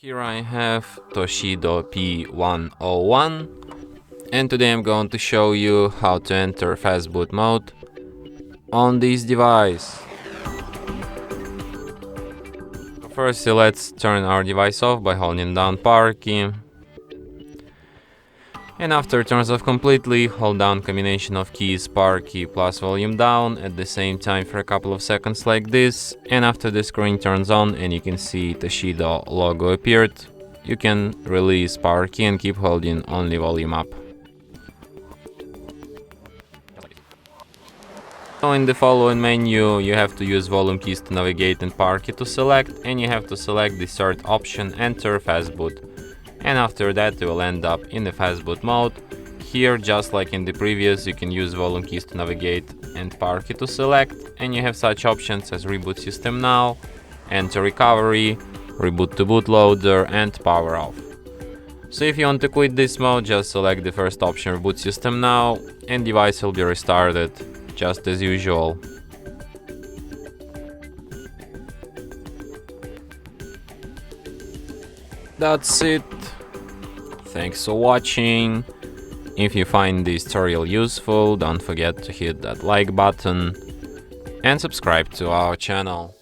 Here I have TOSCIDO P101, and today I'm going to show you how to enter Fastboot mode on this device. First, let's turn our device off by holding down power key. And after it turns off completely, hold down combination of keys power key plus volume down at the same time for a couple of seconds like this. And after the screen turns on and you can see TOSCIDO logo appeared, you can release power key and keep holding only volume up. So in the following menu, you have to use volume keys to navigate and power key to select, and you have to select the third option, enter Fastboot. And after that you will end up in the Fastboot mode. Here, just like in the previous, you can use volume keys to navigate and power key to select, and you have such options as reboot system now, enter recovery, reboot to bootloader, and power off. So if you want to quit this mode, just select the first option, reboot system now, and device will be restarted just as usual. That's it. Thanks for watching. If you find this tutorial useful, don't forget to hit that like button and subscribe to our channel.